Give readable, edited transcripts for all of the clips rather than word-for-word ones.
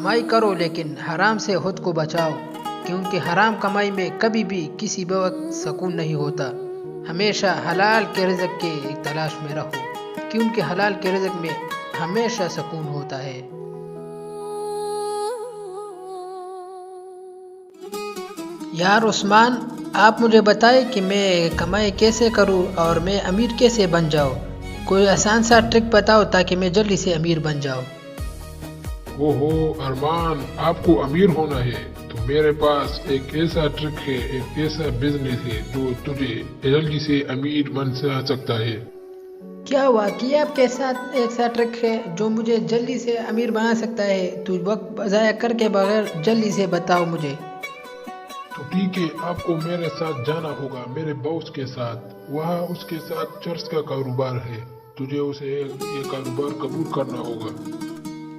کمائی کرو لیکن حرام سے خود کو بچاؤ، کیونکہ حرام کمائی میں کبھی بھی کسی بھی وقت سکون نہیں ہوتا۔ ہمیشہ حلال کے رزق کے تلاش میں رہو، کیونکہ حلال کے رزق میں ہمیشہ سکون ہوتا ہے۔ یار عثمان، آپ مجھے بتائیں کہ میں کمائی کیسے کروں اور میں امیر کیسے بن جاؤں؟ کوئی آسان سا ٹرک بتاؤ تاکہ میں جلدی سے امیر بن جاؤں۔ ارمان، آپ کو امیر ہونا ہے تو میرے پاس ایک ایسا ٹرک ہے، ایک ایسا بزنس ہے جو تجھے جلدی سے امیر بن سکتا ہے۔ کیا واقعی آپ کے ساتھ ایسا ٹرک ہے جو مجھے جلدی سے امیر بنا سکتا ہے؟ تو وقت ضائع کر کے بغیر جلدی سے بتاؤ مجھے۔ تو ٹھیک ہے، آپ کو میرے ساتھ جانا ہوگا، میرے باس کے ساتھ۔ وہاں اس کے ساتھ چرچ کا کاروبار ہے، تجھے اسے یہ کاروبار قبول کرنا ہوگا۔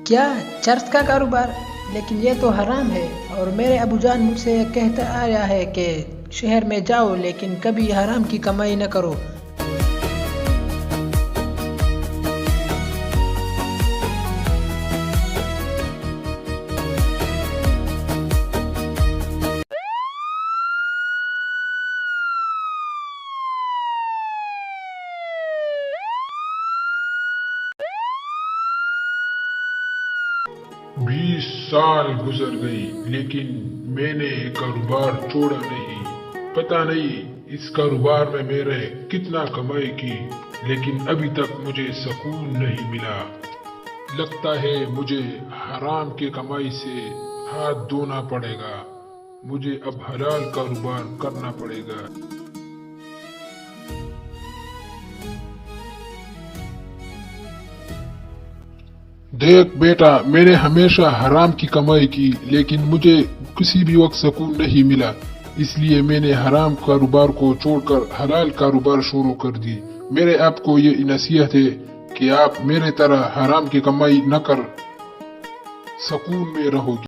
کیا چرچ کا کاروبار؟ لیکن یہ تو حرام ہے، اور میرے ابو جان مجھ سے کہتا آیا ہے کہ شہر میں جاؤ لیکن کبھی حرام کی کمائی نہ کرو۔ بیس سال گزر گئی لیکن میں نے کاروبار چھوڑا نہیں۔ پتہ نہیں اس کاروبار میں میں نے کتنا کمائی کی، لیکن ابھی تک مجھے سکون نہیں ملا۔ لگتا ہے مجھے حرام کی کمائی سے ہاتھ دھونا پڑے گا، مجھے اب حلال کاروبار کرنا پڑے گا۔ دیکھ بیٹا، میں نے ہمیشہ حرام کی کمائی کی لیکن مجھے کسی بھی وقت سکون نہیں ملا، اس لیے میں نے حرام کاروبار کو چھوڑ کر حلال کاروبار شروع کر دی۔ میرے آپ کو یہ نصیحت ہے کہ آپ میرے طرح حرام کی کمائی نہ کر سکون میں رہو گے۔